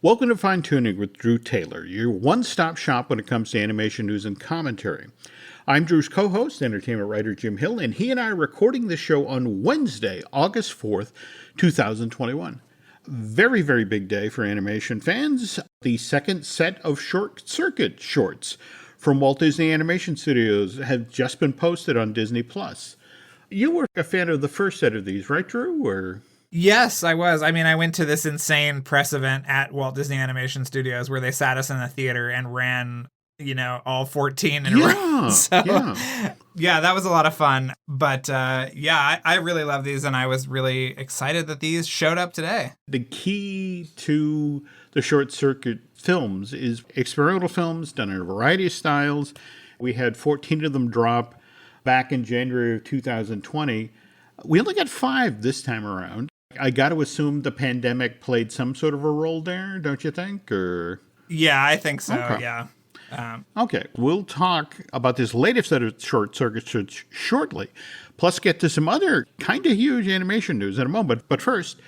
Welcome to Fine Tuning with Drew Taylor, your one-stop shop when it comes to animation news and commentary. I'm Drew's co-host, entertainment writer Jim Hill, and he and I are recording this show on Wednesday, August 4th, 2021. Very, very big day for animation fans. The second set of Short Circuit shorts from Walt Disney Animation Studios have just been posted on Disney+. You were a fan of the first set of these, right, Drew? Or... Yes, I was. I mean, I went to this insane press event at Walt Disney Animation Studios where they sat us in the theater and ran, all 14 in a row. So, yeah, that was a lot of fun. But I really love these, and I was really excited that these showed up today. The key to the Short Circuit films is experimental films done in a variety of styles. We had 14 of them drop back in January of 2020. We only got 5 this time around. I got to assume the pandemic played some sort of a role there, don't you think? Or yeah, I think so. Okay. Yeah. Okay, we'll talk about this latest set of Short Circuit shorts shortly, plus get to some other kind of huge animation news in a moment. But first,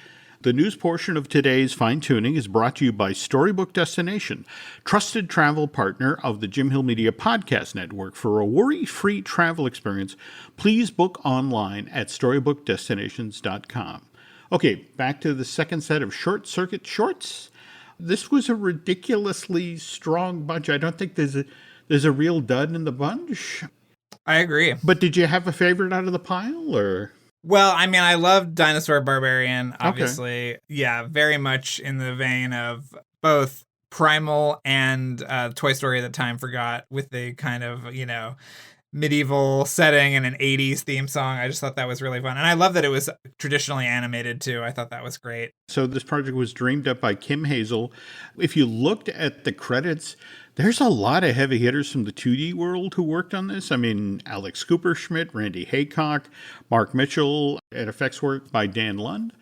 the news portion of today's Fine Tuning is brought to you by Storybook Destination, trusted travel partner of the Jim Hill Media Podcast Network. For a worry-free travel experience, please book online at storybookdestinations.com. Okay, back to the second set of Short Circuit shorts. This was a ridiculously strong bunch. I don't think there's a real dud in the bunch. I agree. But did you have a favorite out of the pile, or? Well, I mean, I love Dinosaur Barbarian, obviously. Okay. Yeah, very much in the vein of both Primal and Toy Story That Time Forgot, with the kind of, medieval setting and an 80s theme song. I just thought that was really fun. And I love that it was traditionally animated, too. I thought that was great. So this project was dreamed up by Kim Hazel. If you looked at the credits, there's a lot of heavy hitters from the 2D world who worked on this. I mean, Alex Cooper-Schmidt, Randy Haycock, Mark Mitchell, and effects work by Dan Lund.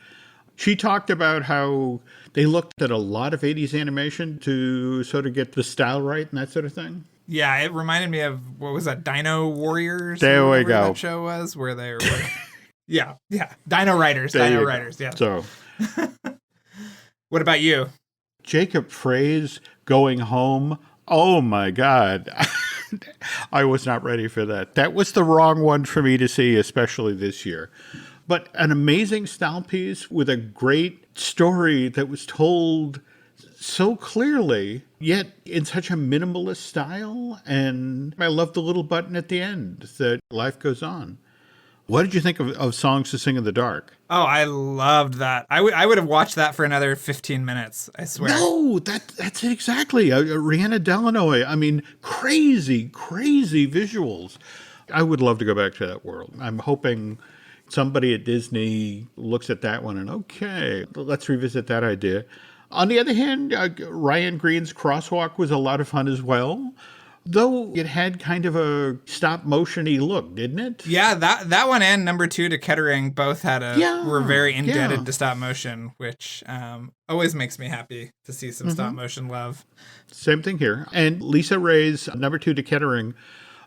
She talked about how they looked at a lot of 80s animation to sort of get the style right and that sort of thing. Yeah, it reminded me of, what was that, Dino Warriors? There we go. That show was, where they were... yeah. Dino Riders, yeah. So, what about you? Jacob Frey's Going Home. Oh, my God. I was not ready for that. That was the wrong one for me to see, especially this year. But an amazing style piece with a great story that was told so clearly, yet in such a minimalist style. And I love the little button at the end that life goes on. What did you think of Songs to Sing in the Dark? Oh, I loved that. I would have watched that for another 15 minutes, I swear. No, that's it exactly. Rhianna Delanoy. I mean, crazy visuals. I would love to go back to that world. I'm hoping somebody at Disney looks at that one and, okay, let's revisit that idea. On the other hand, Ryan Green's Crosswalk was a lot of fun as well, though it had kind of a stop-motion-y look, didn't it? Yeah, that one and number 2 to Kettering both had were very indebted to stop-motion, which always makes me happy to see some stop-motion love. Same thing here. And Lisa Ray's number 2 to Kettering,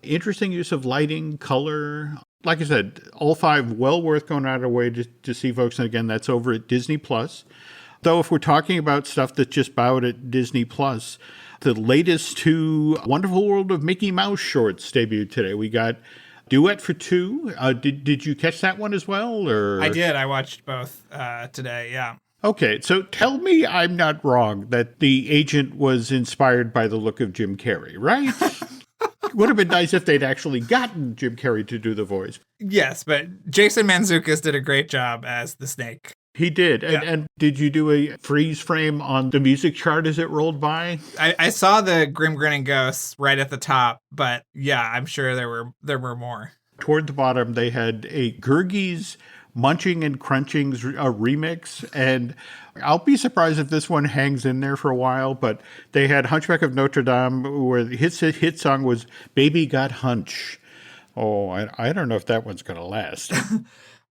interesting use of lighting, color. Like I said, all 5 well worth going out of their way to see, folks. And again, that's over at Disney+. Though if we're talking about stuff that's just out at Disney+, the latest 2 Wonderful World of Mickey Mouse shorts debuted today. We got Duet for 2. Did you catch that one as well? Or? I did. I watched both today, yeah. Okay, so tell me I'm not wrong that the agent was inspired by the look of Jim Carrey, right? It would have been nice if they'd actually gotten Jim Carrey to do the voice. Yes, but Jason Mantzoukas did a great job as the snake. He did. And did you do a freeze frame on the music chart as it rolled by? I saw the Grim Grinning Ghosts right at the top, but yeah, I'm sure there were more. Toward the bottom, they had a Gurgi's Munching and Crunching's remix, and I'll be surprised if this one hangs in there for a while, but they had Hunchback of Notre Dame, where his hit song was Baby Got Hunch. Oh, I don't know if that one's going to last.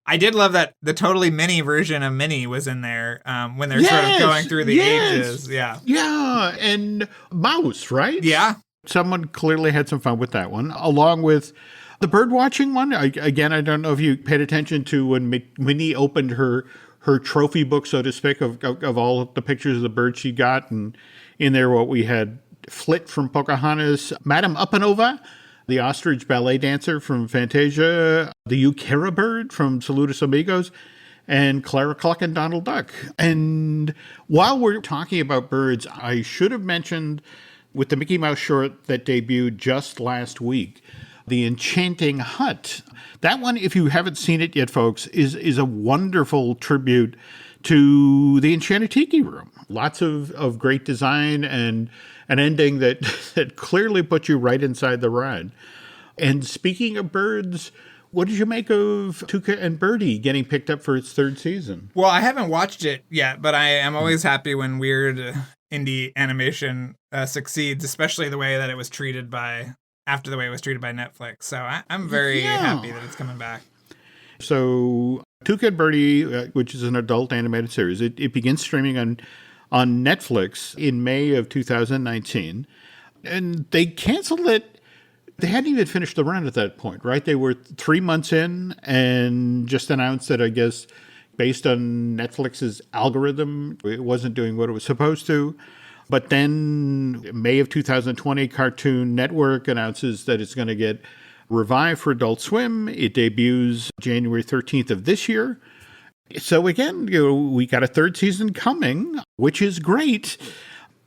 I did love that the totally mini version of Minnie was in there when they're sort of going through the ages. Yeah. Yeah. And Mouse, right? Yeah. Someone clearly had some fun with that one, along with the bird watching one. Again, I don't know if you paid attention to when Minnie opened her her trophy book, so to speak, of all of the pictures of the birds she got. And in there, what we had Flit from Pocahontas, Madame Upanova, the ostrich ballet dancer from Fantasia, the Euchera bird from Saludos Amigos, and Clara Cluck and Donald Duck. And while we're talking about birds, I should have mentioned with the Mickey Mouse short that debuted just last week, The Enchanting Hut. That one, if you haven't seen it yet, folks, is a wonderful tribute to the Enchanted Tiki Room. Lots of great design and an ending that, that clearly puts you right inside the ride. And speaking of birds, what did you make of Tuca and Birdie getting picked up for its third season? Well, I haven't watched it yet, but I am always happy when weird indie animation succeeds, especially the way that it was treated by Netflix. So I'm very happy that it's coming back. So Tuca and Birdie, which is an adult animated series, it begins streaming on Netflix in May of 2019. And they canceled it. They hadn't even finished the run at that point, right? They were 3 months in and just announced that, I guess, based on Netflix's algorithm, it wasn't doing what it was supposed to. But then May of 2020, Cartoon Network announces that it's going to get revived for Adult Swim. It debuts January 13th of this year. So again, we got a third season coming, which is great.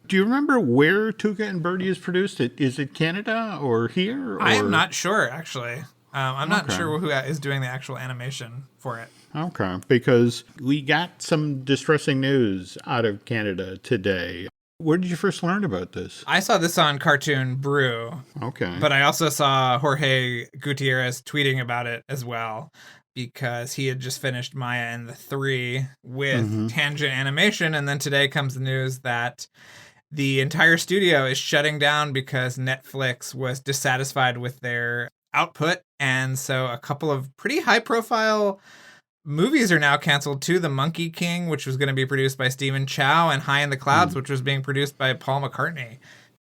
Do you remember where Tuca and Birdie is produced? Is it Canada or here? Or? I am not sure, actually. I'm not sure who is doing the actual animation for it. Okay, because we got some distressing news out of Canada today. Where did you first learn about this? I saw this on Cartoon Brew. Okay. But I also saw Jorge Gutierrez tweeting about it as well, because he had just finished Maya and the Three with Tangent Animation. And then today comes the news that the entire studio is shutting down because Netflix was dissatisfied with their output. And so a couple of pretty high profile movies are now canceled too. The Monkey King, which was going to be produced by Stephen Chow, and High in the Clouds, which was being produced by Paul McCartney.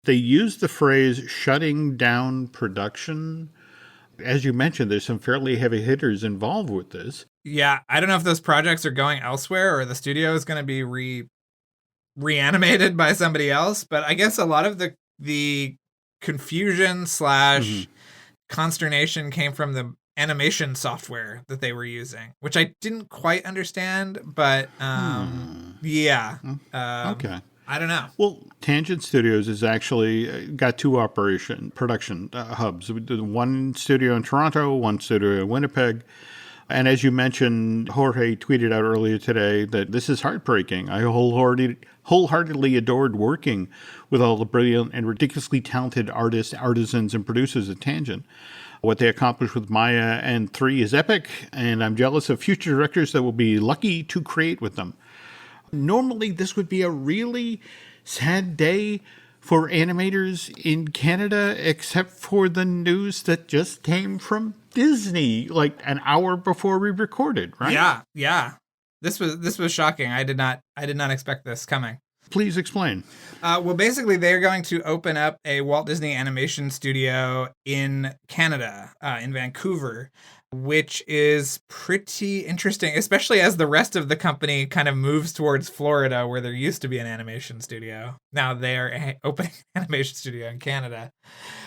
They used the phrase shutting down production. As you mentioned, there's some fairly heavy hitters involved with this. Yeah, I don't know if those projects are going elsewhere or the studio is going to be reanimated by somebody else, but I guess a lot of the confusion / consternation came from the animation software that they were using, which I didn't quite understand, but yeah. Okay. I don't know. Well, Tangent Studios has actually got two production hubs. One studio in Toronto, one studio in Winnipeg. And as you mentioned, Jorge tweeted out earlier today that this is heartbreaking. I wholeheartedly adored working with all the brilliant and ridiculously talented artists, artisans, and producers at Tangent. What they accomplished with Maya and 3 is epic, and I'm jealous of future directors that will be lucky to create with them. Normally, this would be a really sad day for animators in Canada, except for the news that just came from Disney like an hour before we recorded, right? Yeah. This was shocking. I did not expect this coming. Please explain. Well, basically, they're going to open up a Walt Disney Animation Studio in Canada, in Vancouver, which is pretty interesting, especially as the rest of the company kind of moves towards Florida, where there used to be an animation studio. Now they are opening an animation studio in Canada.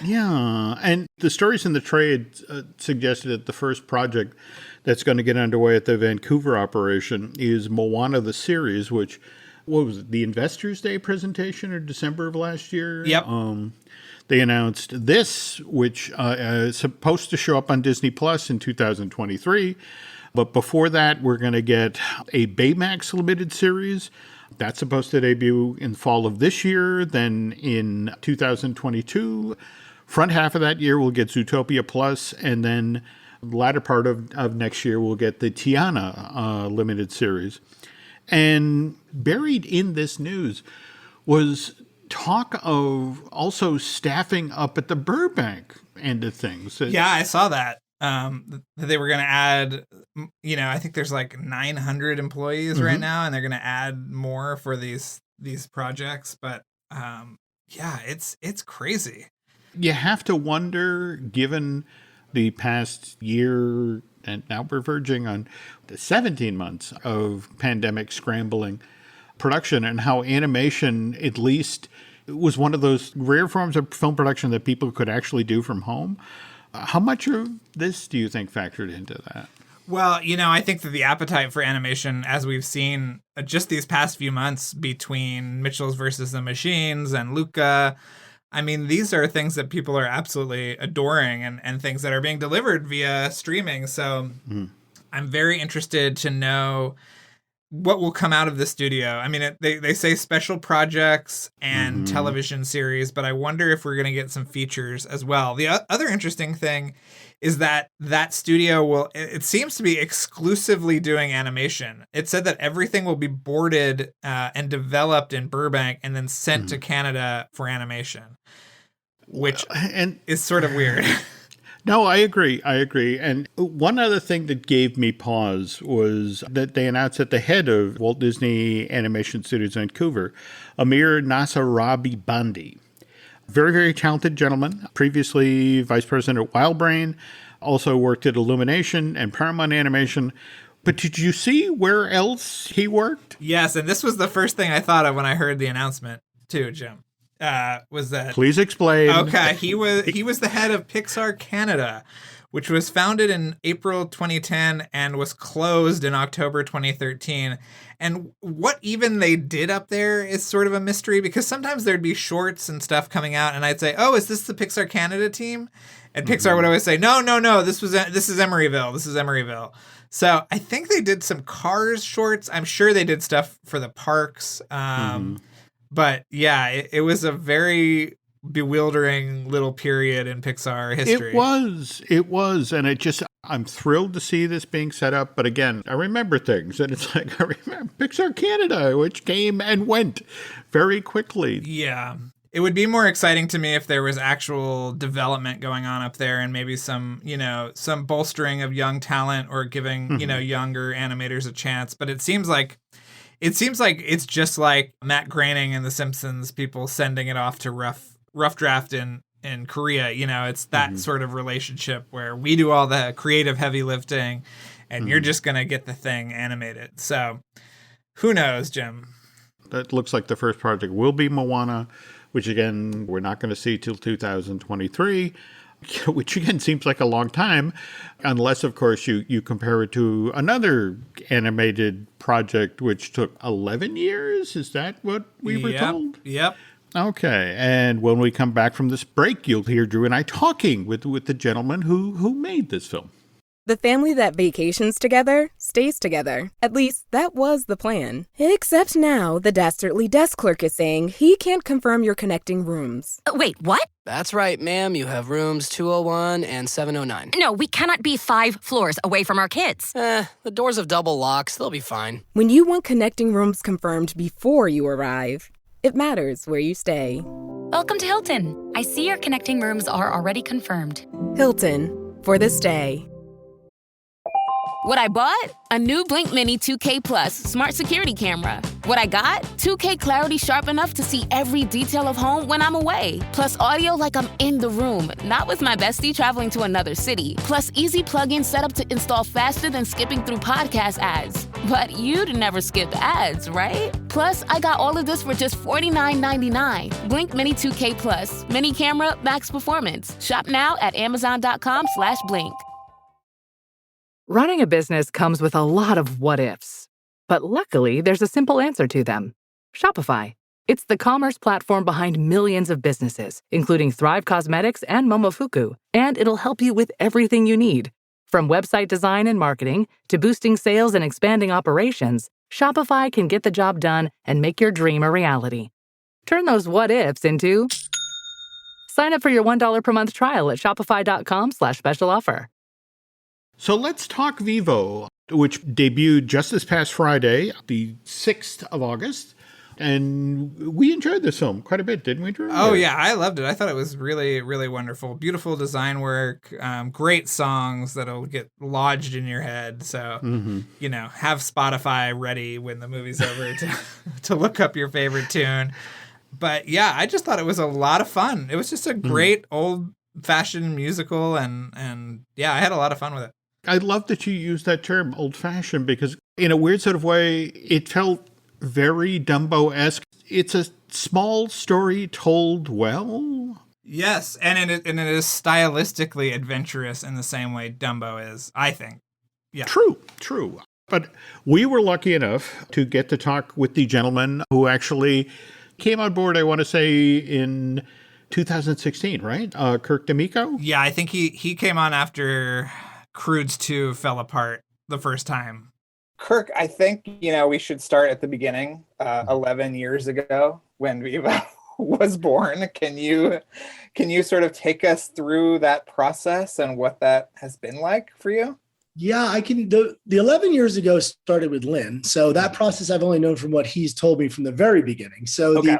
Yeah, and the stories in the trade suggested that the first project that's going to get underway at the Vancouver operation is Moana the series, which... What was it, the Investors Day presentation in December of last year? Yep. They announced this, which is supposed to show up on Disney Plus in 2023. But before that, we're going to get a Baymax limited series. That's supposed to debut in fall of this year. Then in 2022, front half of that year, we'll get Zootopia Plus. And then the latter part of next year, we'll get the Tiana limited series. And buried in this news was talk of also staffing up at the Burbank end of things. Yeah, I saw that. They were going to add, I think there's like 900 employees right now, and they're going to add more for these projects. But yeah, it's crazy. You have to wonder, given the past year And now we're verging on the 17 months of pandemic scrambling production, and how animation, at least, was one of those rare forms of film production that people could actually do from home. How much of this do you think factored into that? Well, I think that the appetite for animation, as we've seen just these past few months between Mitchell's versus the Machines and Luca, I mean, these are things that people are absolutely adoring and things that are being delivered via streaming. So I'm very interested to know what will come out of the studio. I mean, they say special projects and television series, but I wonder if we're going to get some features as well. The other interesting thing is that studio it seems to be exclusively doing animation. It said that everything will be boarded and developed in Burbank and then sent to Canada for animation, which is sort of weird. No, I agree. And one other thing that gave me pause was that they announced that the head of Walt Disney Animation Studios in Vancouver, Amir Nasarabi Bandi, very, very talented gentleman, previously vice president at WildBrain, also worked at Illumination and Paramount Animation. But did you see where else he worked? Yes, and this was the first thing I thought of when I heard the announcement too, Jim. Was that... Please explain. Okay, he was the head of Pixar Canada, which was founded in April 2010 and was closed in October 2013. And what even they did up there is sort of a mystery, because sometimes there'd be shorts and stuff coming out, and I'd say, "Oh, is this the Pixar Canada team?" And Pixar would always say, "No, this is Emeryville. This is Emeryville." So I think they did some Cars shorts. I'm sure they did stuff for the parks. But yeah, it was a very bewildering little period in Pixar history. It was. And I'm thrilled to see this being set up. But again, I remember things. And it's like, I remember Pixar Canada, which came and went very quickly. Yeah. It would be more exciting to me if there was actual development going on up there, and maybe some bolstering of young talent, or giving, younger animators a chance. But it seems like it's just like Matt Groening and The Simpsons, people sending it off to rough draft in Korea. It's that sort of relationship where we do all the creative heavy lifting and you're just going to get the thing animated. So who knows, Jim? That looks like the first project will be Moana, which again, we're not going to see till 2023. Which again seems like a long time, unless, of course, you compare it to another animated project which took 11 years. Is that what we were told? Yep. Okay. And when we come back from this break, you'll hear Drew and I talking with the gentleman who made this film. The family that vacations together stays together. At least, that was the plan. Except now, the dastardly desk clerk is saying he can't confirm your connecting rooms. Wait, what? That's right, ma'am. You have rooms 201 and 709. No, we cannot be 5 floors away from our kids. The doors have double locks. They'll be fine. When you want connecting rooms confirmed before you arrive, it matters where you stay. Welcome to Hilton. I see your connecting rooms are already confirmed. Hilton, for this day. What I bought? A new Blink Mini 2K Plus smart security camera. What I got? 2K clarity sharp enough to see every detail of home when I'm away. Plus audio like I'm in the room, not with my bestie traveling to another city. Plus easy plug-in setup to install faster than skipping through podcast ads. But you'd never skip ads, right? Plus, I got all of this for just $49.99. Blink Mini 2K Plus. Mini camera, max performance. Shop now at amazon.com/blink. Running a business comes with a lot of what-ifs. But luckily, there's a simple answer to them. Shopify. It's the commerce platform behind millions of businesses, including Thrive Cosmetics and Momofuku. And it'll help you with everything you need. From website design and marketing to boosting sales and expanding operations, Shopify can get the job done and make your dream a reality. Turn those what-ifs into... Sign up for your $1 per month trial at shopify.com/special offer. So let's talk VIVO, which debuted just this past Friday, the 6th of August. And we enjoyed this film quite a bit, didn't we, Drew? Oh, yeah. I loved it. I thought it was really, really wonderful. Beautiful design work, great songs that'll get lodged in your head. So, have Spotify ready when the movie's over to look up your favorite tune. But yeah, I just thought it was a lot of fun. It was just a great old-fashioned musical. And yeah, I had a lot of fun with it. I love that you use that term, old-fashioned, because in a weird sort of way, it felt very Dumbo-esque. It's a small story told well. Yes, and it is stylistically adventurous in the same way Dumbo is, I think. Yeah. True. But we were lucky enough to get to talk with the gentleman who actually came on board, I want to say, in 2016, right? Kirk DeMicco? Yeah, I think he came on after Croods 2 fell apart the first time. Kirk, I think, we should start at the beginning, 11 years ago when VIVO was born. Can you sort of take us through that process and what that has been like for you? Yeah, I can. The 11 years ago started with Lin. So that process I've only known from what he's told me from the very beginning. So okay.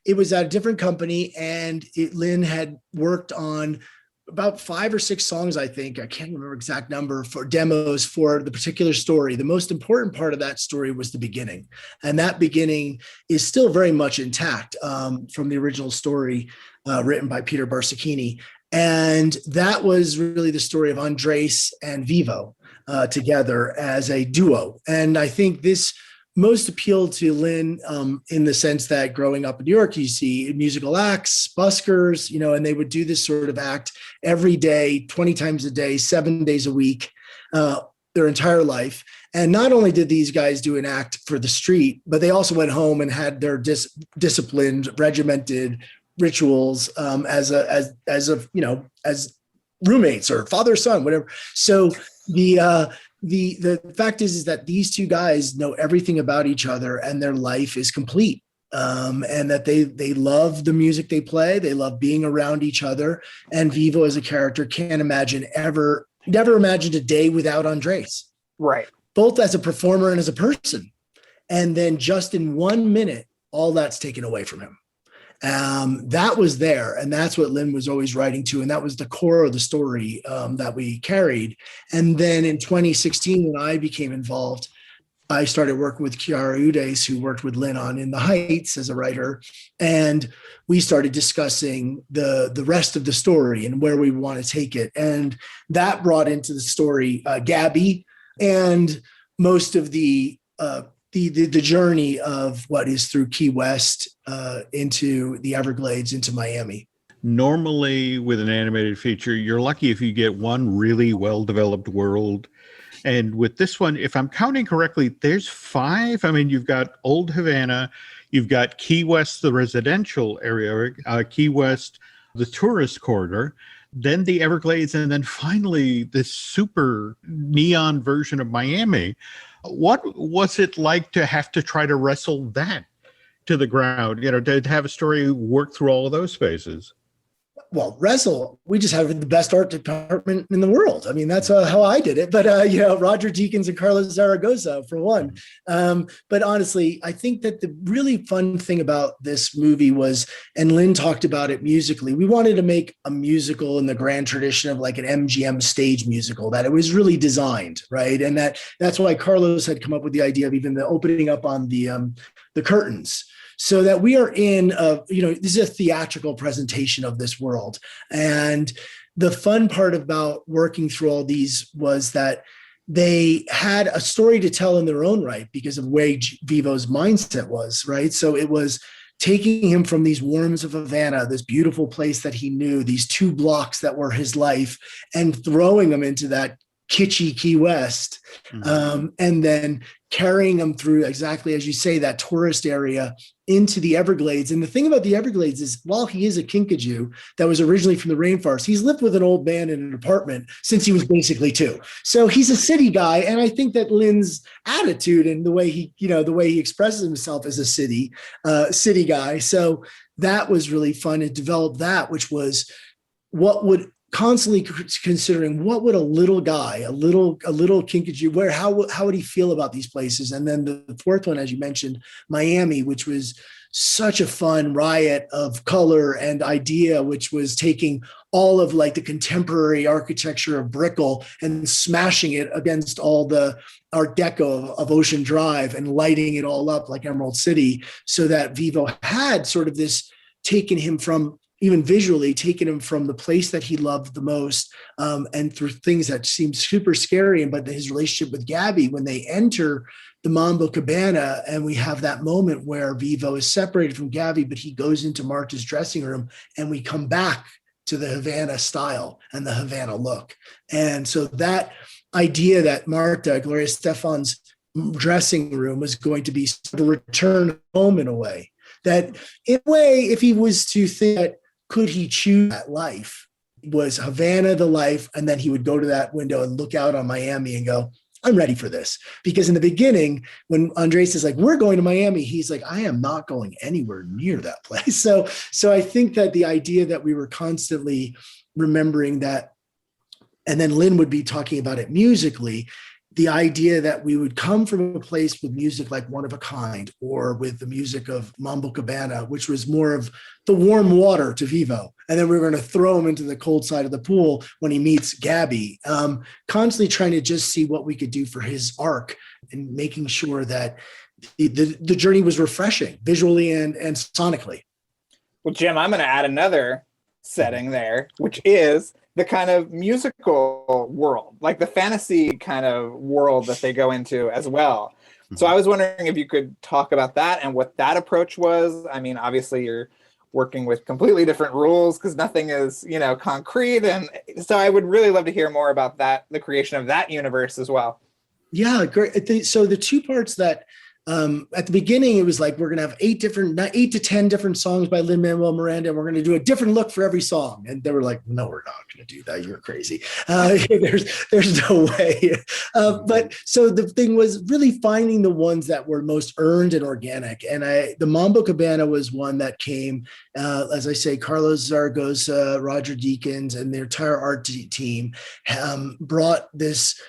It was at a different company, and Lin had worked on about 5 or 6 songs, I think. I can't remember exact number, for demos for the particular story. The most important part of that story was the beginning. And that beginning is still very much intact from the original story written by Peter Barsicchini. And that was really the story of Andres and VIVO together as a duo. And I think this most appealed to Lin in the sense that growing up in New York, you see musical acts, buskers, and they would do this sort of act every day, 20 times a day, 7 days a week, their entire life. And not only did these guys do an act for the street, but they also went home and had their disciplined, regimented rituals as roommates or father, son, whatever. So the fact is that these two guys know everything about each other, and their life is complete. And that they love the music they play. They love being around each other. And VIVO as a character can't never imagined a day without Andres. Right. Both as a performer and as a person. And then just in 1 minute, all that's taken away from him. That was there. And that's what Lin was always writing to. And that was the core of the story that we carried. And then in 2016, when I became involved, I started working with Chiara Udes, who worked with Lin on In the Heights as a writer. And we started discussing the rest of the story and where we want to take it. And that brought into the story Gabby and most of the journey of what is through Key West into the Everglades, into Miami. Normally with an animated feature, you're lucky if you get one really well-developed world. And with this one, if I'm counting correctly, there's 5. I mean, you've got Old Havana, you've got Key West, the residential area, Key West, the tourist corridor, then the Everglades, and then finally this super neon version of Miami. What was it like to have to try to wrestle that to the ground, to have a story work through all of those spaces? Well, wrestle, we just have the best art department in the world. I mean, that's how I did it. But, Roger Deakins and Carlos Zaragoza, for one. But honestly, I think that the really fun thing about this movie was, and Lin talked about it musically, we wanted to make a musical in the grand tradition of like an MGM stage musical, that it was really designed, right? And that's why Carlos had come up with the idea of even the opening up on the curtains. So that we are in this is a theatrical presentation of this world. And the fun part about working through all these was that they had a story to tell in their own right because of the way VIVO's mindset was, right? So it was taking him from these warms of Havana, this beautiful place that he knew, these 2 blocks that were his life, and throwing him into that kitschy Key West, and then carrying them through, exactly as you say, that tourist area into the Everglades. And the thing about the Everglades is, while he is a Kinkajou that was originally from the rainforest, he's lived with an old man in an apartment since he was basically 2. So he's a city guy. And I think that Lin's attitude and the way he expresses himself as a city guy. So that was really fun to develop that, which was what would constantly considering what would a little guy, a little Kinkajou, how would he feel about these places? And then the 4th one, as you mentioned, Miami, which was such a fun riot of color and idea, which was taking all of like the contemporary architecture of Brickell and smashing it against all the Art Deco of Ocean Drive and lighting it all up like Emerald City, so that VIVO had sort of this, taken him from even visually, taken him from the place that he loved the most, and through things that seemed super scary, but his relationship with Gabby, when they enter the Mambo Cabana, and we have that moment where Vivo is separated from Gabby, but he goes into Marta's dressing room, and we come back to the Havana style and the Havana look. And so that idea that Marta, Gloria Stefan's dressing room, was going to be the return home in a way, that in a way, if he was to think that, could he choose that life? Was Havana the life? And then he would go to that window and look out on Miami and go, I'm ready for this. Because in the beginning, when Andres is like, we're going to Miami, he's like, I am not going anywhere near that place. So I think that the idea that we were constantly remembering that, and then Lin would be talking about it musically, the idea that we would come from a place with music like One of a Kind, or with the music of Mambo Cabana, which was more of the warm water to Vivo. And then we were going to throw him into the cold side of the pool when he meets Gabby, constantly trying to just see what we could do for his arc, and making sure that the journey was refreshing visually and sonically. Well, Jim, I'm going to add another setting there, which is the kind of musical world, like the fantasy kind of world that they go into as well. So I was wondering if you could talk about that and what that approach was. I mean, obviously you're working with completely different rules because nothing is, concrete. And so I would really love to hear more about that, the creation of that universe as well. Yeah, great. So the two parts that, at the beginning, it was like, we're going to have 8 to 10 different songs by Lin Manuel Miranda, and we're going to do a different look for every song. And they were like, no, we're not going to do that. You're crazy. There's no way. But so the thing was really finding the ones that were most earned and organic. And the Mambo Cabana was one that came, as I say, Carlos Zaragoza, Roger Deakins, and their entire art team brought this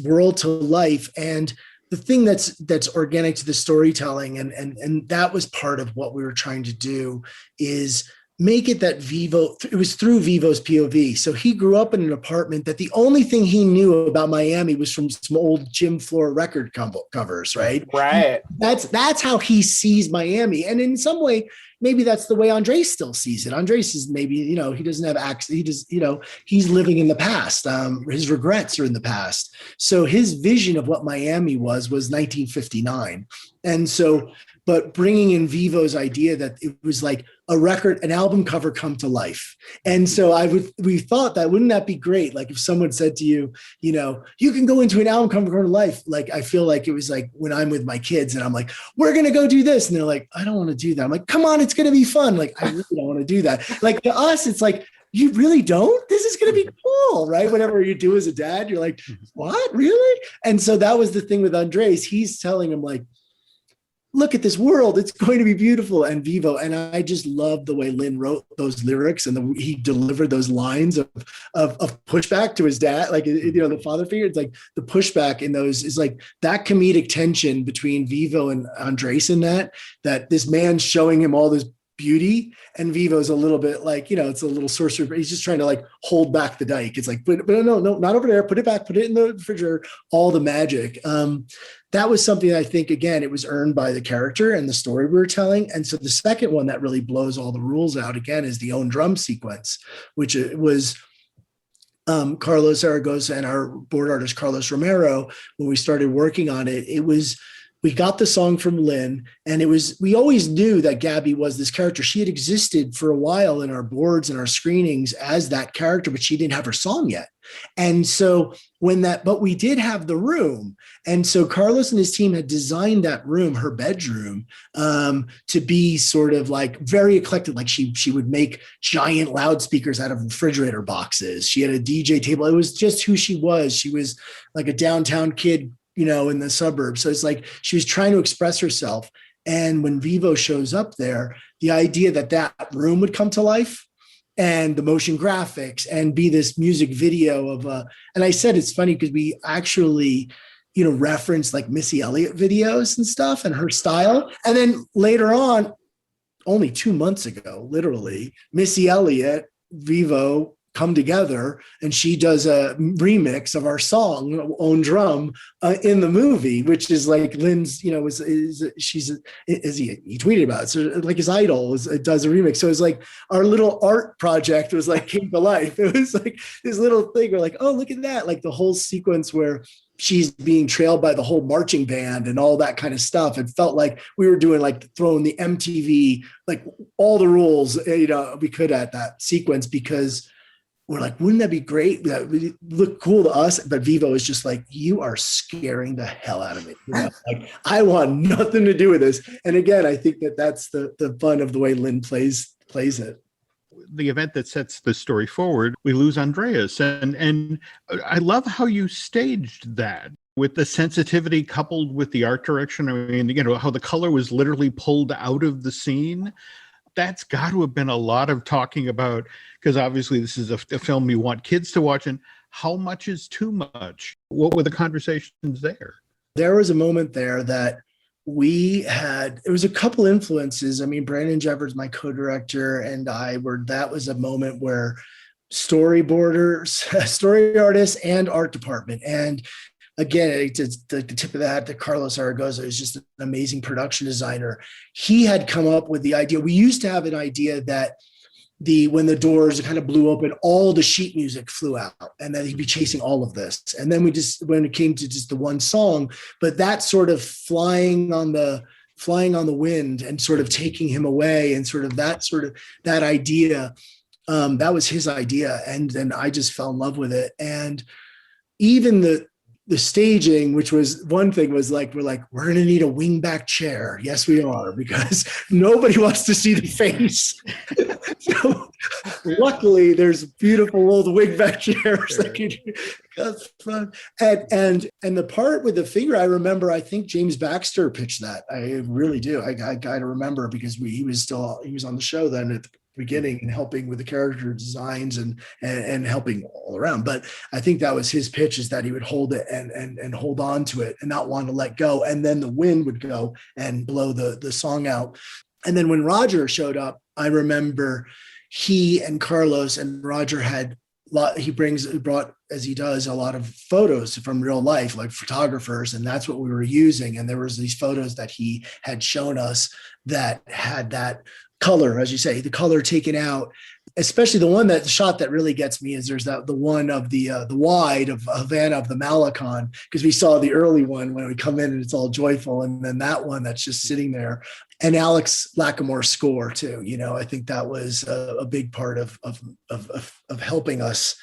world to life. And the thing that's organic to the storytelling, and that was part of what we were trying to do, is make it that Vivo, it was through Vivo's POV. So he grew up in an apartment that the only thing he knew about Miami was from some old gym floor record covers, right? Right. That's how he sees Miami. And in some way, maybe that's the way Andres still sees it. Andres is maybe, he doesn't have access. He just, he's living in the past. His regrets are in the past. So his vision of what Miami was 1959. And so, but bringing in Vivo's idea that it was like an album cover come to life. And so we thought that, wouldn't that be great? Like if someone said to you, you can go into an album cover come to life. Like, I feel like it was like when I'm with my kids and I'm like, we're going to go do this. And they're like, I don't want to do that. I'm like, come on, it's going to be fun. Like, I really don't want to do that. Like to us, it's like, you really don't? This is going to be cool, right? Whatever you do as a dad, you're like, what, really? And so that was the thing with Andres. He's telling him like, look at this world. It's going to be beautiful. And Vivo. And I just love the way Lin wrote those lyrics and he delivered those lines of pushback to his dad, like, the father figure. It's like the pushback in those is like that comedic tension between Vivo and Andres in that this man's showing him all this beauty, and Vivo's a little bit like, it's a little sorcerer, but he's just trying to like hold back the dike. It's like, but no, not over there. Put it back, put it in the refrigerator, all the magic. That was something that I think, again, it was earned by the character and the story we were telling. And so the second one that really blows all the rules out, again, is the own drum sequence, which it was Carlos Zaragoza and our board artist, Carlos Romero, when we started working on it, we got the song from Lin, and we always knew that Gabby was this character. She had existed for a while in our boards and our screenings as that character, but she didn't have her song yet. And so but we did have the room. And so Carlos and his team had designed that room, her bedroom, to be sort of like very eclectic. Like she would make giant loudspeakers out of refrigerator boxes. She had a DJ table. It was just who she was. She was like a downtown kid, in the suburbs. So it's like she was trying to express herself. And when Vivo shows up there, the idea that room would come to life and the motion graphics and be this music video and I said, it's funny because we actually, referenced like Missy Elliott videos and stuff and her style. And then later on, only 2 months ago, literally, Missy Elliott, Vivo, come together, and she does a remix of our song Own Drum in the movie, which is like Lin's, he tweeted about it. So like his idol does a remix. So it's like our little art project was like came to life. It was like this little thing. We're like, oh, look at that. Like the whole sequence where she's being trailed by the whole marching band and all that kind of stuff. It felt like we were doing like throwing the MTV, like all the rules, we could at that sequence, because we're like, wouldn't that be great? That would look cool to us. But VIVO is just like, you are scaring the hell out of me. Like, I want nothing to do with this. And again, I think that's the fun of the way Lin plays it. The event that sets the story forward, we lose Andreas. And I love how you staged that with the sensitivity coupled with the art direction. I mean, how the color was literally pulled out of the scene. That's got to have been a lot of talking about, because obviously this is a film you want kids to watch. And how much is too much? What were the conversations there? There was a moment there that it was a couple influences. I mean, Brandon Jeffers, my co-director, and that was a moment where storyboarders, story artists, and art department. And again, it's the tip of the hat that Carlos Zaragoza is just an amazing production designer. He had come up with the idea. We used to have an idea that when the doors kind of blew open, all the sheet music flew out, and then he'd be chasing all of this. And then when it came to just the one song, but that sort of flying on the wind and sort of taking him away, and that idea, that was his idea. And then I just fell in love with it. And even the staging, which was one thing, was like, we're going to need a wingback chair. Yes, we are, because nobody wants to see the face. So luckily there's beautiful old wingback chairs. That's fun. And the part with the finger, I remember, I think James Baxter pitched that. I really do. I got to remember, because he was on the show then at the beginning and helping with the character designs and helping all around. But I think that was his pitch, is that he would hold it and hold on to it and not want to let go. And then the wind would go and blow the song out. And then when Roger showed up, I remember he and Carlos and Roger brought, as he does, a lot of photos from real life, like photographers. And that's what we were using. And there was these photos that he had shown us that had that color, as you say, the color taken out. Especially the shot that really gets me is there's the one of the wide of Havana of the Malecon, because we saw the early one when we come in and it's all joyful, and then that one that's just sitting there. And Alex Lackamore's score too. I think that was a big part of helping us.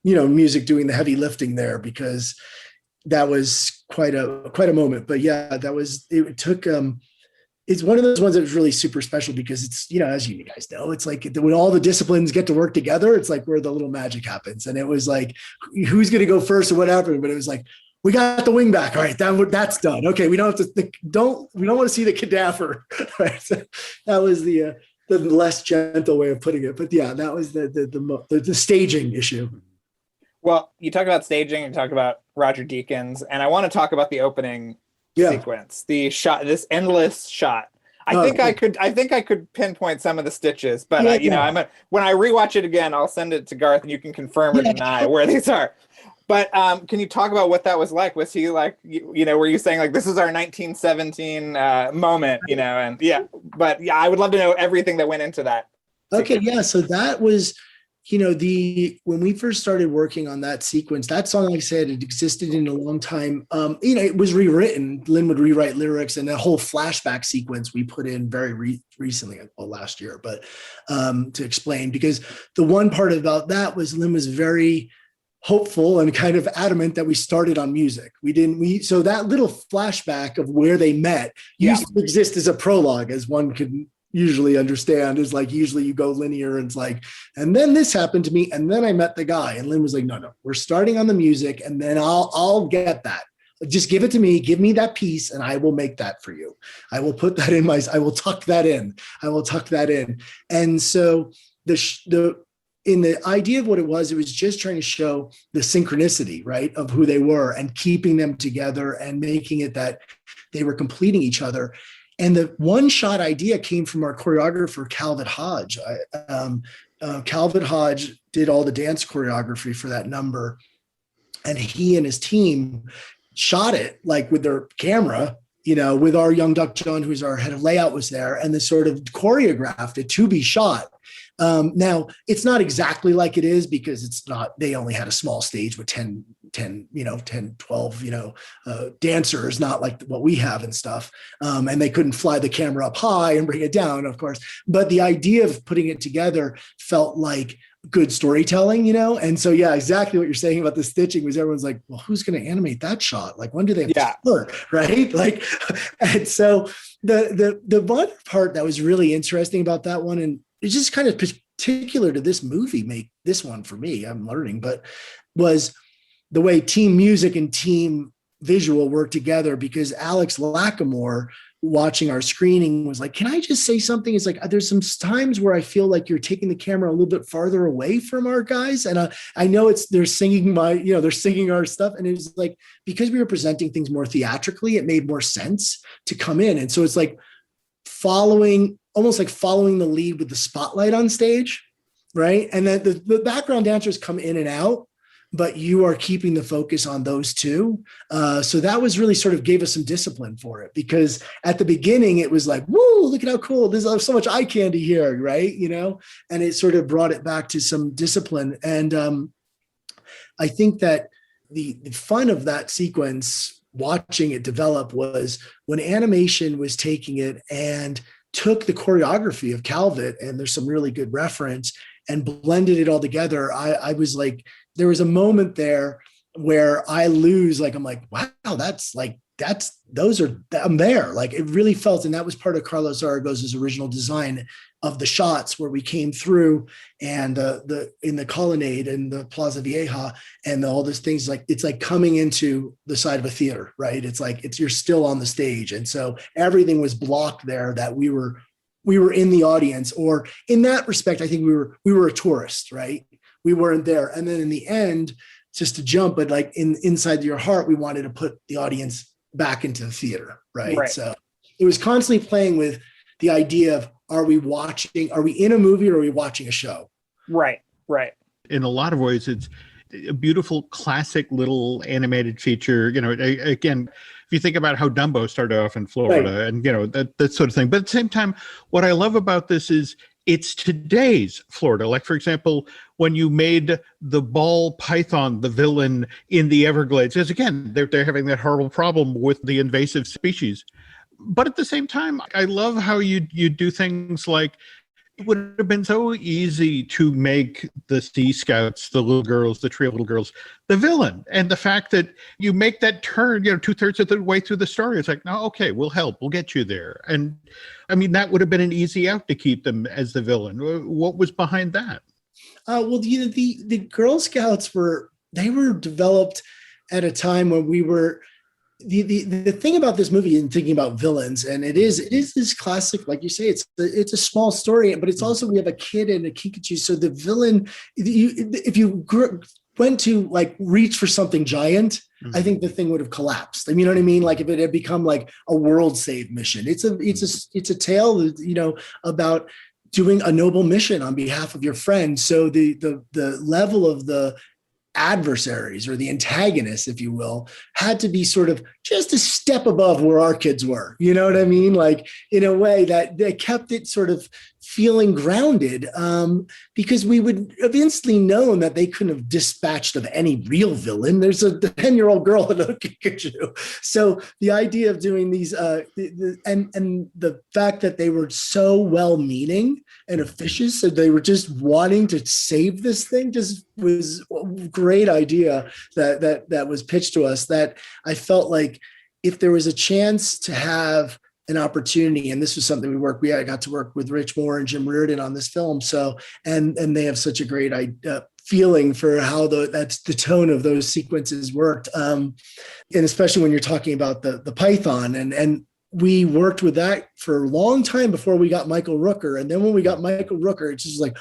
Music doing the heavy lifting there, because that was quite a moment. But yeah, it took. It's one of those ones that was really super special, because it's, as you guys know, it's like when all the disciplines get to work together, it's like where the little magic happens. And it was like, who's going to go first or what happened? But it was like, we got the wing back. All right, that's done. Okay, we don't have to we don't want to see the cadaver. Right? So that was the less gentle way of putting it. But yeah, that was the staging issue. Well, you talk about staging, you talk about Roger Deakins, and I want to talk about the opening sequence, the shot, this endless shot. I think I could pinpoint some of the stitches, but when I rewatch it again, I'll send it to Garth and you can confirm or deny where these are. But can you talk about what that was like? Was he like, were you saying like, this is our 1917 moment, but I would love to know everything that went into that. Okay. Yeah. So that was, when we first started working on that sequence, that song, like I said, it existed in a long time. It was rewritten. Lin would rewrite lyrics, and that whole flashback sequence we put in very recently, last year, but to explain, because the one part about that was Lin was very hopeful and kind of adamant that we started on music. So that little flashback of where they met used to exist as a prologue, as one could usually understand, is like, usually you go linear, and it's like, and then this happened to me, and then I met the guy. And Lin was like, no, we're starting on the music, and then I'll get that. Just give it to me, give me that piece, and I will make that for you. I will put that in I will tuck that in. And so in the idea of what it was just trying to show the synchronicity, right, of who they were, and keeping them together and making it that they were completing each other. And the one shot idea came from our choreographer, Calvin Hodge. Calvin Hodge did all the dance choreography for that number. And he and his team shot it like with their camera, with our young Duck John, who's our head of layout, was there, and they sort of choreographed it to be shot. Now it's not exactly like it is because it's not, they only had a small stage with 10, 12, dancers, not like what we have and stuff. And they couldn't fly the camera up high and bring it down, of course. But the idea of putting it together felt like good storytelling, and so yeah, exactly what you're saying about the stitching was everyone's like, well, who's going to animate that shot? Like, when do they have to start, right? Like, and so the one part that was really interesting about that one, and it's just kind of particular to this movie, make this one for me, I'm learning, but was the way team music and team visual work together, because Alex Lackamore, watching our screening, was like, can I just say something? It's like, there's some times where I feel like you're taking the camera a little bit farther away from our guys. And I know they're singing they're singing our stuff. And it was like, because we were presenting things more theatrically, it made more sense to come in. And so it's like almost like following the lead with the spotlight on stage. Right. And then the background dancers come in and out, but you are keeping the focus on those two. So that was really sort of gave us some discipline for it, because at the beginning it was like, woo, look at how cool. There's so much eye candy here, right? And it sort of brought it back to some discipline. And I think that the fun of that sequence, watching it develop, was when animation was taking it and took the choreography of Calvin, and there's some really good reference, and blended it all together. I was like, there was a moment there where I lose, like, I'm like, wow, I'm there. Like, it really felt, and that was part of Carlos Zaragoza's original design of the shots, where we came through and in the colonnade and the Plaza Vieja and all these things, like, it's like coming into the side of a theater, right? It's like, you're still on the stage. And so everything was blocked there, that we were in the audience, or in that respect, I think we were a tourist, right? We weren't there. And then in the end, just to jump, but like inside your heart, we wanted to put the audience back into the theater, right? So it was constantly playing with the idea of, are we in a movie, or are we watching a show? Right. In a lot of ways, it's a beautiful, classic little animated feature. Again, if you think about how Dumbo started off in Florida, and that sort of thing. But at the same time, what I love about this is it's today's Florida. Like, for example, when you made the ball python the villain in the Everglades, because again, they're having that horrible problem with the invasive species. But at the same time, I love how you do things like, it would have been so easy to make the Sea Scouts, the little girls, the trio of little girls, the villain. And the fact that you make that turn, 2/3 of the way through the story, it's like, no, okay, we'll help. We'll get you there. And I mean, that would have been an easy out to keep them as the villain. What was behind that? Well, the Girl Scouts were developed at a time when we were, the thing about this movie and thinking about villains, and it is this classic, like you say, it's a small story, but it's also, we have a kid and a Kikachu. So the villain, if you went to like reach for something giant, I think the thing would have collapsed. I mean, you know what I mean? Like, if it had become like a world save mission, it's a tale, about doing a noble mission on behalf of your friend. So the level of the adversaries, or the antagonists, if you will, had to be sort of just a step above where our kids were. You know what I mean? Like, in a way that they kept it sort of feeling grounded, because we would have instantly known that they couldn't have dispatched of any real villain. There's a 10-year-old girl in a Pikachu. So the idea of doing these, and the fact that they were so well-meaning and officious, so they were just wanting to save this thing, just was a great idea that was pitched to us, that I felt like if there was a chance to have an opportunity, and this was something I got to work with Rich Moore and Jim Reardon on this film. So, and they have such a great feeling for how that's the tone of those sequences worked. And especially when you're talking about the Python, and we worked with that for a long time before we got Michael Rooker. And then when we got Michael Rooker, it's just like,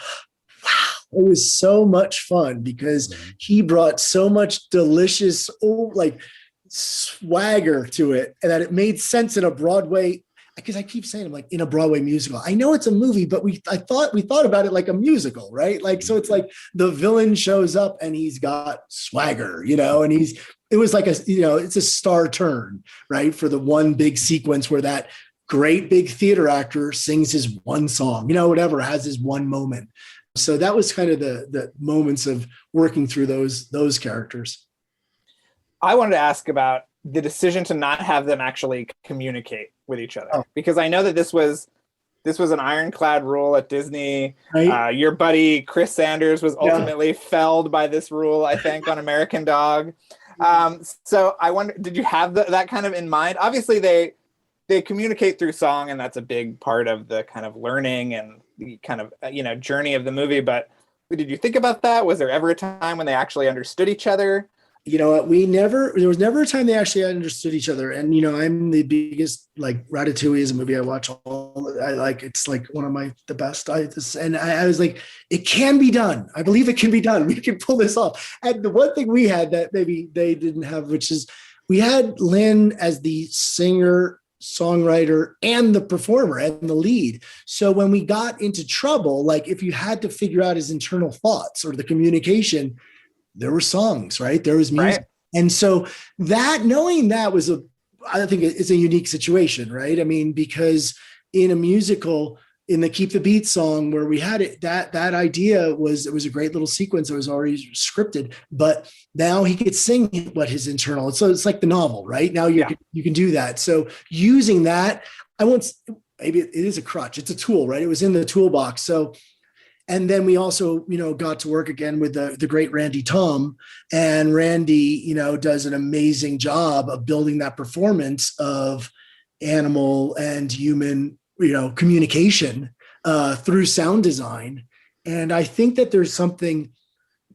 wow, it was so much fun, because he brought so much delicious, swagger to it, and that it made sense in a Broadway because I keep saying I'm like in a Broadway musical. I know it's a movie, but we thought about it like a musical, right? Like, so it's like the villain shows up and he's got swagger, and it was like it's a star turn, right? For the one big sequence where that great big theater actor sings his one song, whatever, has his one moment. So that was kind of the moments of working through those characters. I wanted to ask about the decision to not have them actually communicate with each other, because I know that this was an ironclad rule at Disney. Right. Your buddy Chris Sanders was ultimately felled by this rule, I think, on American Dog. So I wonder, did you have that kind of in mind? Obviously, they communicate through song, and that's a big part of the kind of learning and the kind of journey of the movie. But did you think about that? Was there ever a time when they actually understood each other? There was never a time they actually understood each other. And, I'm the biggest, like, Ratatouille is a movie I watch it's like one of the best. I was like, it can be done. I believe it can be done. We can pull this off. And the one thing we had that maybe they didn't have, which is we had Lin as the singer, songwriter, and the performer and the lead. So when we got into trouble, like if you had to figure out his internal thoughts or the communication, there were songs, right? There was music. Right. And so knowing that I think it's a unique situation, right? I mean, because in a musical, in the Keep the Beat song where we had it, that idea it was a great little sequence that was already scripted, but now he could sing what his internal, so it's like the novel, right? Now you can do that. So using that, maybe it is a crutch. It's a tool, right? It was in the toolbox. So, and then we also, got to work again with the great Randy Tom, and Randy, does an amazing job of building that performance of animal and human, communication through sound design. And I think that there's something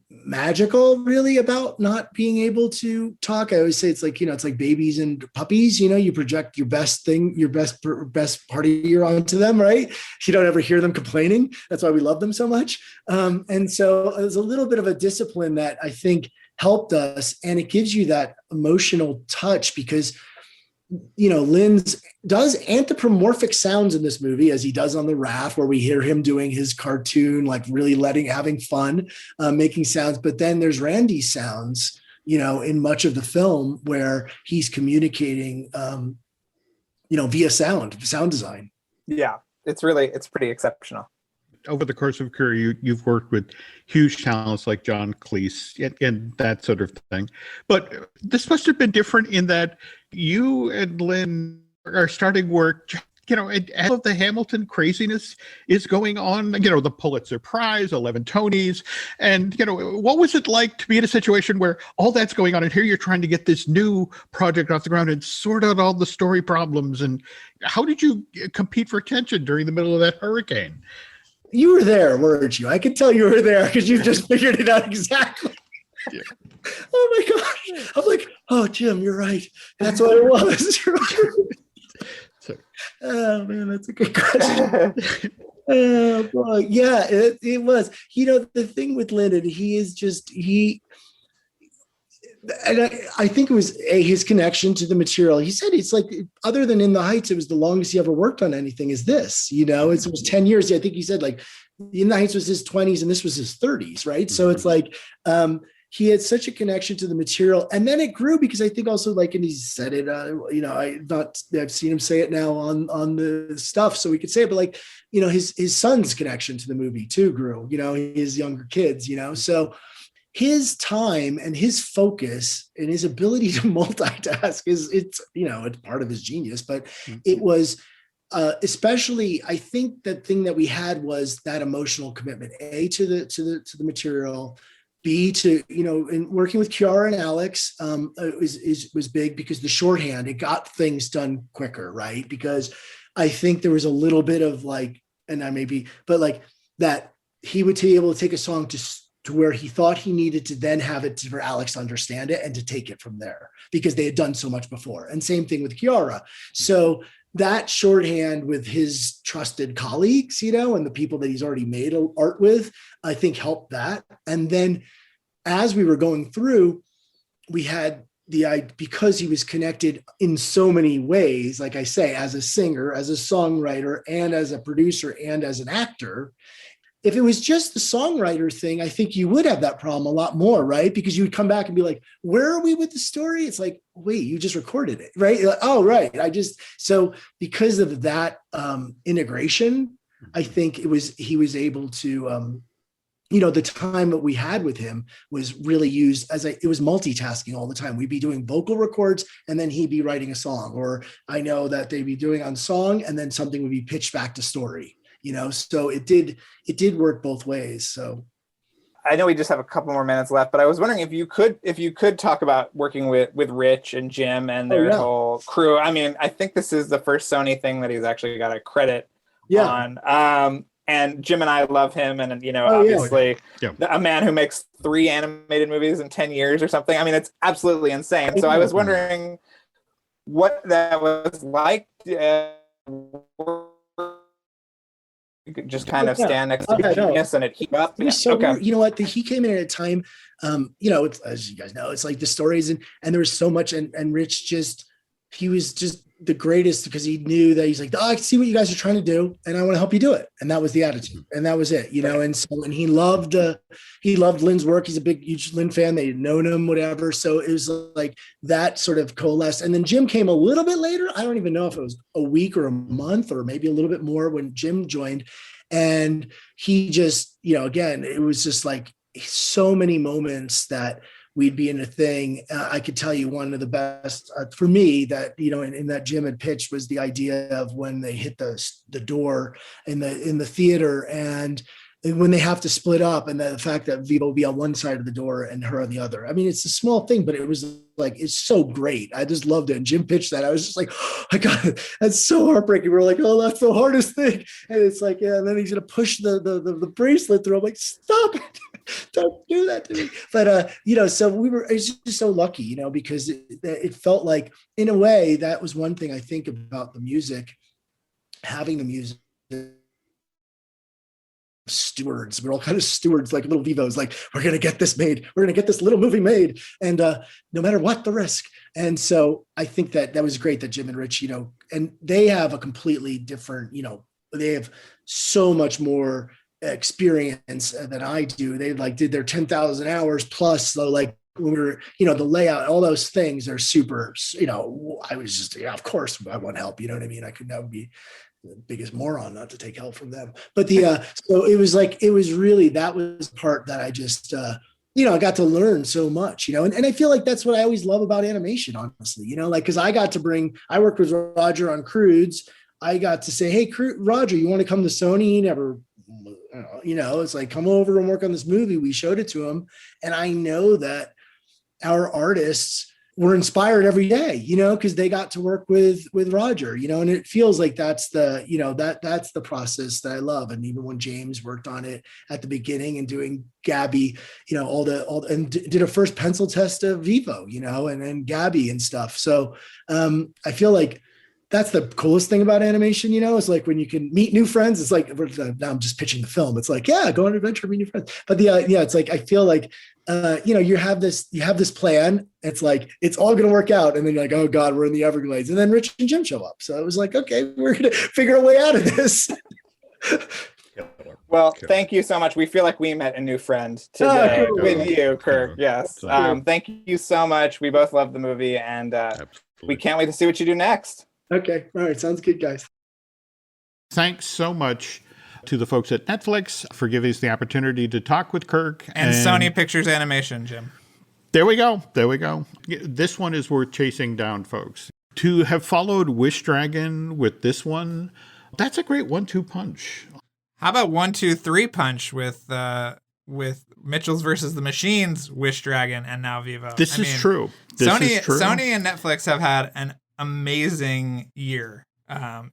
magical really about not being able to talk. I always say it's like, it's like babies and puppies, you project your best thing, your best part of you onto them, right? You don't ever hear them complaining. That's why we love them so much. And so it was a little bit of a discipline that I think helped us. And it gives you that emotional touch because Lin does anthropomorphic sounds in this movie, as he does on the raft, where we hear him doing his cartoon, like really having fun, making sounds. But then there's Randy's sounds, in much of the film where he's communicating, via sound design. Yeah, it's pretty exceptional. Over the course of career, you've worked with huge talents like John Cleese and that sort of thing. But this must have been different in that you and Lin are starting work, and all of the Hamilton craziness is going on, the Pulitzer Prize, 11 Tonys. And, what was it like to be in a situation where all that's going on and here you're trying to get this new project off the ground and sort out all the story problems? And how did you compete for attention during the middle of that hurricane? You were there, weren't you? I could tell you were there because you just figured it out exactly. Yeah. Oh my gosh. I'm like, oh, Jim, you're right. That's what it was. Oh man, that's a good question. Oh boy. Yeah, it was. The thing with Lin, he is just, and I think it was his connection to the material. He said it's like, other than In the Heights, it was the longest he ever worked on anything is this, it was 10 years. I think he said like In the Heights was his 20s and this was his 30s. Right. Mm-hmm. So it's like, he had such a connection to the material, and then it grew because I think also and he said it, I've seen him say it now on the stuff. So we could say it, but his son's connection to the movie too grew, his younger kids, so his time and his focus and his ability to multitask it's part of his genius, but it was especially, I think the thing that we had was that emotional commitment, to the material, B to, in working with Kiara and Alex, was big because the shorthand, it got things done quicker, right? Because I think there was a little bit of that he would be able to take a song to where he thought he needed to then have it for Alex to understand it and to take it from there because they had done so much before. And same thing with Kiara. So that shorthand with his trusted colleagues, and the people that he's already made art with, I think helped that. And then as we were going through, we had because he was connected in so many ways, like I say, as a singer, as a songwriter, and as a producer, and as an actor. If it was just the songwriter thing, I think you would have that problem a lot more, right? Because you would come back and be like, where are we with the story? It's like, wait, you just recorded it, right? Like, oh, right. So because of that integration, I think he was able to, the time that we had with him was really used it was multitasking all the time. We'd be doing vocal records and then he'd be writing a song, or I know that they'd be doing on song and then something would be pitched back to story. So it did work both ways. So I know we just have a couple more minutes left, but I was wondering if you could talk about working with Rich and Jim and their whole crew. I mean, I think this is the first Sony thing that he's actually got a credit on. And Jim and I love him, and obviously a man who makes 3 animated movies in 10 years or something. I mean, it's absolutely insane. So I was wondering what that was like. You could just kind of stand next to genius and it heat up. You know what? He came in at a time, as you guys know, it's like the stories and there was so much, and Rich he was just the greatest because he knew that he's like, I see what you guys are trying to do and I want to help you do it. And that was the attitude. And that was it, and he loved Lin's work. He's a huge Lin fan. They'd known him, whatever. So it was like that sort of coalesced. And then Jim came a little bit later. I don't even know if it was a week or a month or maybe a little bit more when Jim joined. And he just, again, it was just like so many moments that we'd be in a thing. I could tell you one of the best for me that, in that Jim had pitched was the idea of when they hit the door in the theater and when they have to split up, and the fact that VIVO will be on one side of the door and her on the other. I mean, it's a small thing, but it was like, it's so great. I just loved it. And Jim pitched that. I was just like, oh, I got it. That's so heartbreaking. We were like, oh, that's the hardest thing. And it's like, yeah. And then he's going to push the bracelet through. I'm like, stop it. Don't do that to me. But, so it's just so lucky, because it felt like, in a way, that was one thing I think about the music, having the music stewards. We're all kind of stewards, like little VIVOs, like, we're going to get this made. We're going to get this little movie made. And no matter what the risk. And so I think that was great that Jim and Rich, and they have a completely different, they have so much more experience than I do. They did their 10,000 hours plus, so like when we were, the layout, all those things are super, I was just, of course I want help. You know what I mean? I could never be the biggest moron not to take help from them. But so it was like, it was really, that was part that I just, I got to learn so much, and I feel like that's what I always love about animation, honestly, cause I worked with Roger on Crudes. I got to say, hey, Roger, you want to come to Sony? He never, it's like, come over and work on this movie. We showed it to him. And I know that our artists were inspired every day, because they got to work with Roger, and it feels like that's the, that's the process that I love. And even when James worked on it at the beginning and doing Gabby, and did a first pencil test of VIVO, and then Gabby and stuff. So I feel like that's the coolest thing about animation, it's like when you can meet new friends, it's like, now I'm just pitching the film. It's like, yeah, go on an adventure, meet new friends. But it's like, I feel like, you have this plan. It's like, it's all going to work out. And then you're like, oh God, we're in the Everglades. And then Rich and Jim show up. So it was like, okay, we're going to figure a way out of this. Well, thank you so much. We feel like we met a new friend today with you, Kirk. Yes. Thank you so much. We both love the movie, and we can't wait to see what you do next. Okay. All right. Sounds good, guys. Thanks so much to the folks at Netflix for giving us the opportunity to talk with Kirk. And Sony Pictures Animation, Jim. There we go. This one is worth chasing down, folks. To have followed Wish Dragon with this one, that's a great 1-2 punch. How about 1-2-3 punch with Mitchell's versus the Machines, Wish Dragon, and now VIVO? This is true. Sony and Netflix have had an amazing year.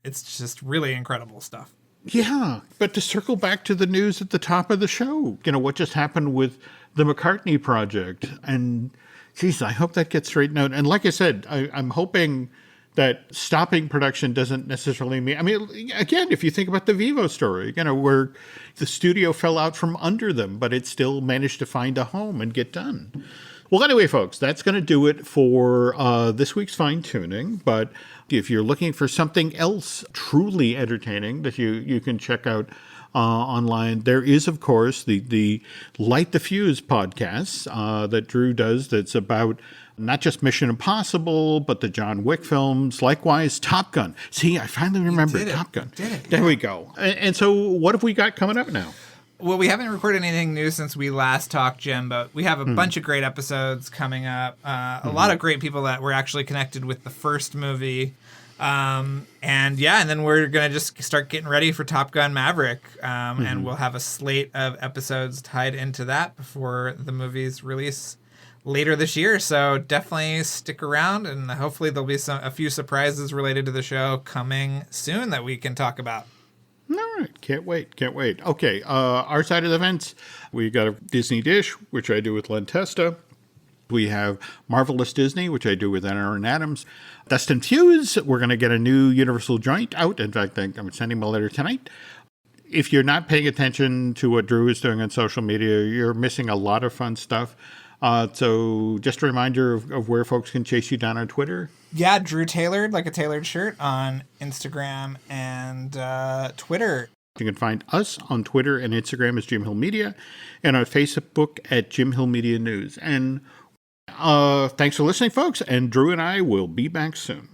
It's just really incredible stuff. Yeah, but to circle back to the news at the top of the show, what just happened with the McCartney project, and geez, I hope that gets straightened out. And like I said, I'm hoping that stopping production doesn't necessarily mean, again, if you think about the VIVO story, where the studio fell out from under them, but it still managed to find a home and get done. Well, anyway, folks, that's going to do it for this week's Fine Tuning. But if you're looking for something else truly entertaining that you can check out online, there is, of course, the Light the Fuse podcast that Drew does that's about not just Mission Impossible, but the John Wick films. Likewise, Top Gun. See, I finally remembered Top Gun. There we go. And so what have we got coming up now? Well, we haven't recorded anything new since we last talked, Jim, but we have a bunch of great episodes coming up. A lot of great people that were actually connected with the first movie. And then we're going to just start getting ready for Top Gun Maverick. And we'll have a slate of episodes tied into that before the movie's release later this year. So definitely stick around, and hopefully there'll be a few surprises related to the show coming soon that we can talk about. All right. Can't wait. Okay. Our side of the fence, we got a Disney Dish, which I do with Len Testa. We have Marvelous Disney, which I do with Aaron Adams. Dust and Fuse, we're going to get a new Universal joint out. In fact, I'm sending him a letter tonight. If you're not paying attention to what Drew is doing on social media, you're missing a lot of fun stuff. So just a reminder of where folks can chase you down on Twitter. Yeah, Drew Tailored, like a tailored shirt, on Instagram and Twitter. You can find us on Twitter and Instagram as Jim Hill Media, and on Facebook at Jim Hill Media News. And thanks for listening, folks, and Drew and I will be back soon.